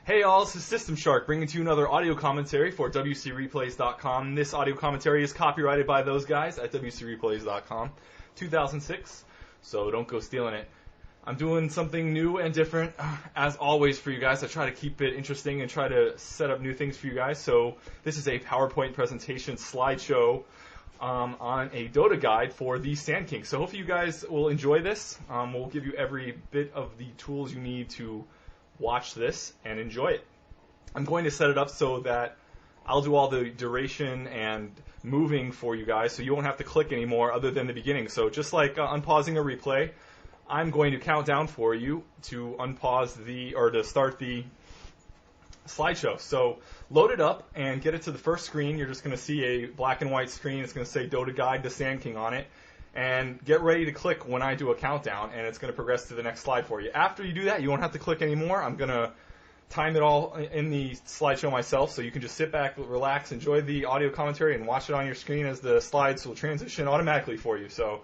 Hey all, this is Systemshark bringing to you another audio commentary for WCReplays.com. This audio commentary is copyrighted by those guys at WCReplays.com, 2006, so don't go stealing it. I'm doing something new and different, as always for you guys. I try to keep it interesting and try to set up new things for you guys. So this is a PowerPoint presentation slideshow on a DoTA guide for the Sand King. So hopefully you guys will enjoy this. We'll give you every bit of the tools you need to watch this and enjoy it. I'm going to set it up so that I'll do all the duration and moving for you guys, so you won't have to click anymore other than the beginning. So just like unpausing a replay, I'm going to count down for you to to start the slideshow. So load it up and get it to the first screen. You're just going to see a black and white screen. It's going to say DoTA Guide to Sand King on it. And get ready to click when I do a countdown, and it's going to progress to the next slide for you. After you do that, you won't have to click anymore. I'm going to time it all in the slideshow myself, so you can just sit back, relax, enjoy the audio commentary, and watch it on your screen as the slides will transition automatically for you. So,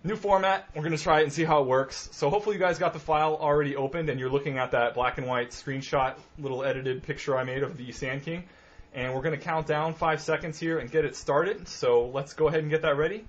new format. We're going to try it and see how it works. So hopefully you guys got the file already opened, and you're looking at that black and white screenshot, little edited picture I made of the Sand King. And we're going to count down 5 seconds here and get it started. So let's go ahead and get that ready.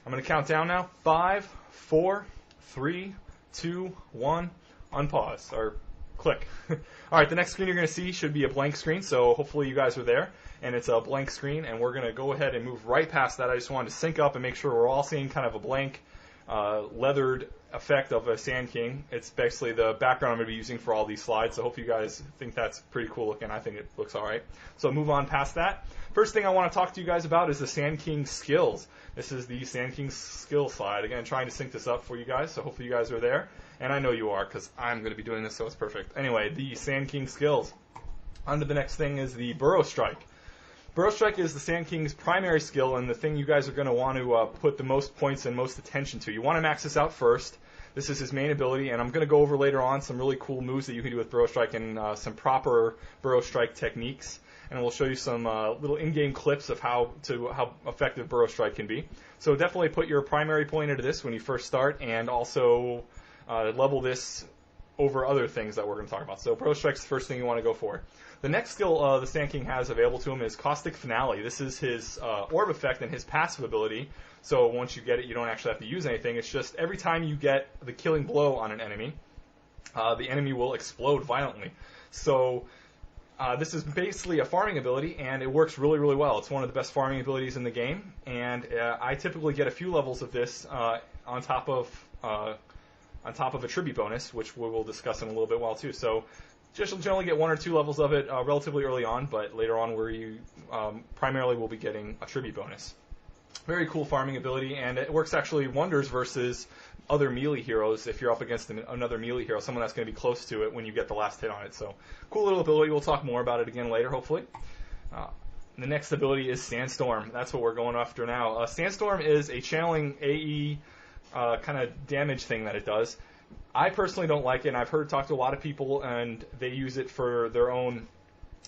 I'm going to count down now. 5, 4, 3, 2, 1, unpause, or click. All right, the next screen you're going to see should be a blank screen, so hopefully you guys are there. And it's a blank screen, and we're going to go ahead and move right past that. I just wanted to sync up and make sure we're all seeing kind of a blank leathered effect of a Sand King. It's basically the background I'm going to be using for all these slides, so hope you guys think that's pretty cool looking. I think it looks all right. So move on past that. First thing I want to talk to you guys about is the Sand King skills. This is the Sand King skill slide. Again, trying to sync this up for you guys, so hopefully you guys are there. And I know you are, because I'm going to be doing this, so it's perfect. Anyway, the Sand King skills. On to the next thing is the Burrow Strike. Burrow Strike is the Sand King's primary skill, and the thing you guys are going to want to put the most points and most attention to. You want to max this out first. This is his main ability, and I'm going to go over later on some really cool moves that you can do with Burrow Strike and some proper Burrow Strike techniques. And we'll show you some little in-game clips of how effective Burrow Strike can be. So definitely put your primary point into this when you first start, and also level this over other things that we're going to talk about. So Burrow Strike's the first thing you want to go for. The next skill the Sand King has available to him is Caustic Finale. This is his orb effect and his passive ability. So once you get it, you don't actually have to use anything. It's just every time you get the killing blow on an enemy, the enemy will explode violently. So this is basically a farming ability, and it works really, really well. It's one of the best farming abilities in the game, and I typically get a few levels of this on top of a tribute bonus, which we will discuss in a little bit while too. So just generally get 1 or 2 levels of it relatively early on, but later on where you primarily will be getting a tribute bonus. Very cool farming ability, and it works actually wonders versus other melee heroes if you're up against another melee hero, someone that's going to be close to it when you get the last hit on it. So cool little ability. We'll talk more about it again later, hopefully. The next ability is Sandstorm. That's what we're going after now. Sandstorm is a channeling AE kind of damage thing that it does. I personally don't like it, and I've talked to a lot of people, and they use it for their own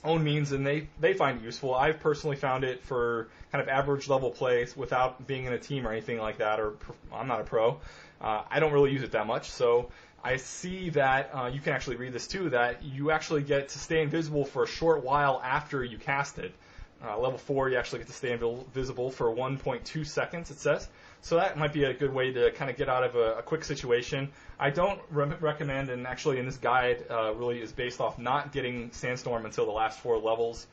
means, and they find it useful. I've personally found it for kind of average level play without being in a team or anything like that, or I'm not a pro. I don't really use it that much, so I see that you can actually read this too, that you actually get to stay invisible for a short while after you cast it. Level 4, you actually get to stay invisible for 1.2 seconds, it says. So that might be a good way to kind of get out of a quick situation. I don't recommend, and actually in this guide really is based off not getting Sandstorm until the last 4 levels.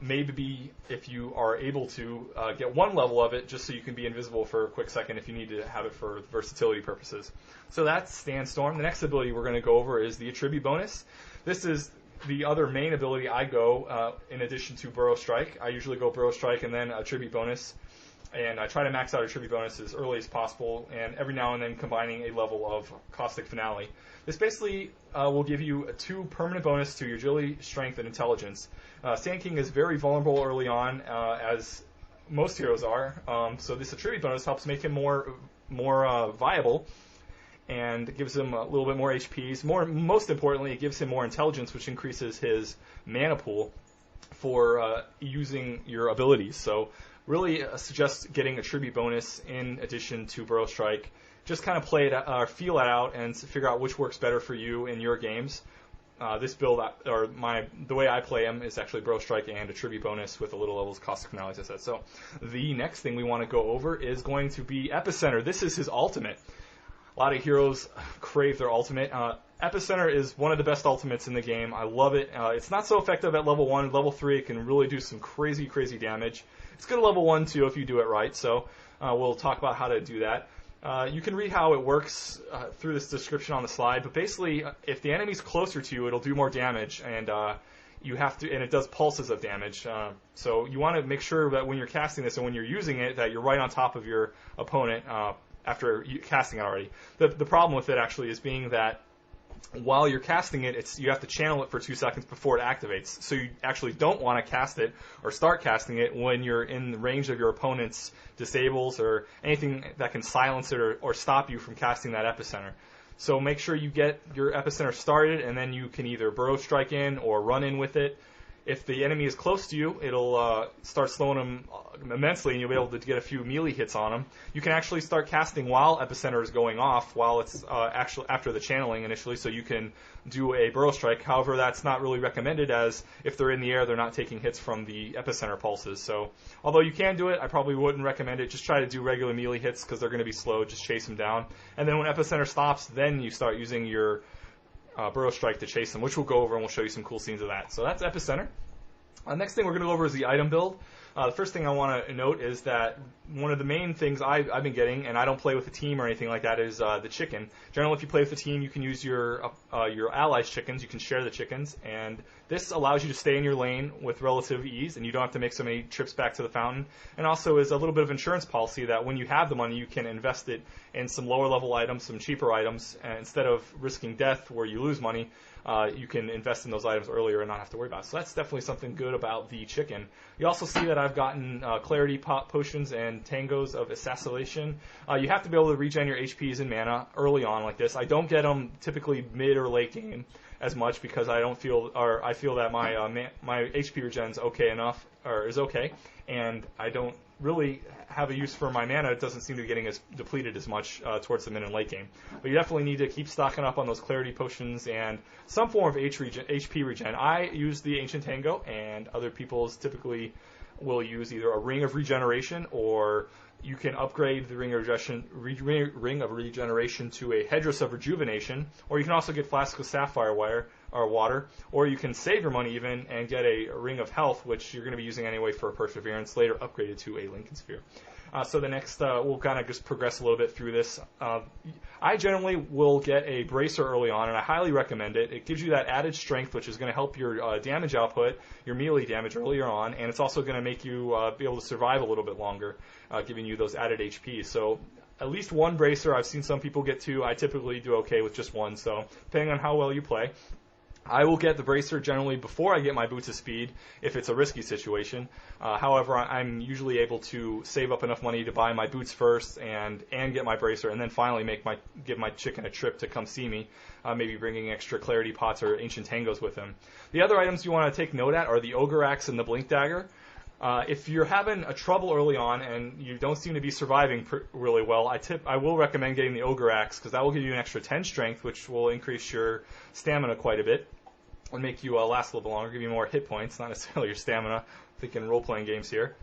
Maybe if you are able to get 1 level of it just so you can be invisible for a quick second if you need to have it for versatility purposes. So that's Sandstorm. The next ability we're going to go over is the Attribute bonus. This is the other main ability I go in addition to Burrow Strike. I usually go Burrow Strike and then Attribute bonus. And I try to max out Attribute bonus as early as possible, and every now and then combining a level of Caustic Finale. This basically will give you a 2 permanent bonus to your agility, strength, and intelligence. Sand King is very vulnerable early on, as most heroes are. So this Attribute bonus helps make him more viable, and gives him a little bit more HPs. Most importantly, it gives him more intelligence, which increases his mana pool for using your abilities. So really suggest getting a tribute bonus in addition to Burrow Strike. Just kind of play it, feel it out, and figure out which works better for you in your games. this build, or the way I play him, is actually Bro Strike and a tribute bonus with a little levels cost of canal, as I said. So the next thing we want to go over is going to be Epicenter. This is his ultimate. A lot of heroes crave their ultimate. Epicenter is one of the best ultimates in the game. I love it. It's not so effective at level 1. Level 3, it can really do some crazy, crazy damage. It's good at level 1, too, if you do it right. So we'll talk about how to do that. You can read how it works through this description on the slide. But basically, if the enemy's closer to you, it'll do more damage. And you have to, and it does pulses of damage. So you want to make sure that when you're casting this and when you're using it, that you're right on top of your opponent after casting it already. The problem with it actually is being that while you're casting it, you have to channel it for 2 seconds before it activates. So you actually don't want to cast it or start casting it when you're in the range of your opponent's disables or anything that can silence it or stop you from casting that Epicenter. So make sure you get your Epicenter started, and then you can either burrow strike in or run in with it. If the enemy is close to you, it'll start slowing them immensely, and you'll be able to get a few melee hits on them. You can actually start casting while Epicenter is going off, while it's actually after the channeling initially, so you can do a burrow strike. However, that's not really recommended, as if they're in the air, they're not taking hits from the Epicenter pulses. So although you can do it, I probably wouldn't recommend it. Just try to do regular melee hits because they're going to be slow. Just chase them down. And then when Epicenter stops, then you start using your burrow strike to chase them, which we'll go over, and we'll show you some cool scenes of that. So that's Epicenter. Next thing we're going to go over is the item build. The first thing I want to note is that one of the main things I've been getting, and I don't play with a team or anything like that, is the chicken. Generally, if you play with a team, you can use your allies' chickens. You can share the chickens, and this allows you to stay in your lane with relative ease, and you don't have to make so many trips back to the fountain. And also is a little bit of insurance policy that when you have the money, you can invest it in some lower level items, some cheaper items, and instead of risking death where you lose money, you can invest in those items earlier and not have to worry about it. So that's definitely something good about the chicken. You also see that I've gotten clarity potions and tangos of assassination. You have to be able to regen your HPs and mana early on like this. I don't get them typically mid or late game as much because I feel that my HP regen's okay enough, or is okay, and I don't really have a use for my mana. It doesn't seem to be getting as depleted as much towards the mid and late game. But you definitely need to keep stocking up on those clarity potions and some form of HP regen. I use the Ancient Tango, and other people's typically will use either a Ring of Regeneration, or you can upgrade the Ring of Regeneration to a Hedress of Rejuvenation, or you can also get Flask of Sapphire Water, or you can save your money even and get a Ring of Health, which you're going to be using anyway for Perseverance, later upgraded to a Lincoln Sphere. So the next, we'll kind of just progress a little bit through this. I generally will get a Bracer early on, and I highly recommend it. It gives you that added strength, which is going to help your damage output, your melee damage earlier on, and it's also going to make you be able to survive a little bit longer, giving you those added HP. So at least one Bracer. I've seen some people get two. I typically do okay with just one, so depending on how well you play. I will get the Bracer generally before I get my Boots of Speed if it's a risky situation. However, I'm usually able to save up enough money to buy my Boots first and get my Bracer, and then finally give my chicken a trip to come see me, maybe bringing extra Clarity Pots or Ancient Tangos with him. The other items you want to take note at are the Ogre Axe and the Blink Dagger. If you're having a trouble early on and you don't seem to be surviving really well, I will recommend getting the Ogre Axe, because that will give you an extra 10 strength, which will increase your stamina quite a bit and make you last a little bit longer, give you more hit points, not necessarily your stamina. Thinking role-playing games here.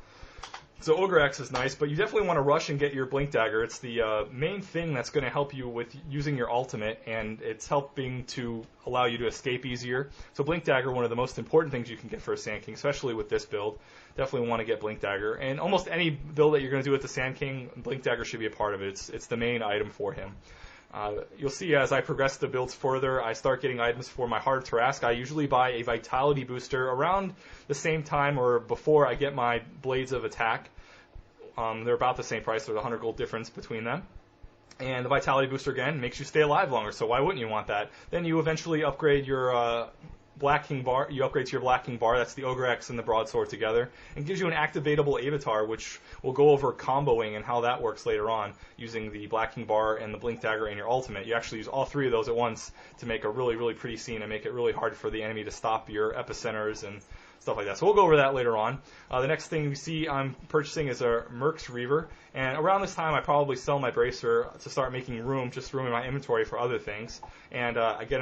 So Ogre Axe is nice, but you definitely want to rush and get your Blink Dagger. It's the main thing that's going to help you with using your ultimate, and it's helping to allow you to escape easier. So Blink Dagger, one of the most important things you can get for a Sand King, especially with this build. Definitely want to get Blink Dagger. And almost any build that you're going to do with the Sand King, Blink Dagger should be a part of it. It's the main item for him. You'll see as I progress the builds further, I start getting items for my Heart of Tarrasque. I usually buy a Vitality booster around the same time or before I get my Blades of Attack. They're about the same price. There's a 100 gold difference between them. And the Vitality booster, again, makes you stay alive longer, so why wouldn't you want that? Then you eventually upgrade your Black King Bar. You upgrade to your Black King Bar. That's the Ogre Axe and the Broadsword together, and gives you an activatable Avatar, which we'll go over comboing and how that works later on, using the Black King Bar and the Blink Dagger and your ultimate. You actually use all three of those at once to make a really, really pretty scene and make it really hard for the enemy to stop your epicenters and stuff like that. So we'll go over that later on. The next thing we see I'm purchasing is a Merc's Reaver, and around this time I probably sell my Bracer to start making room in my inventory for other things, and I get an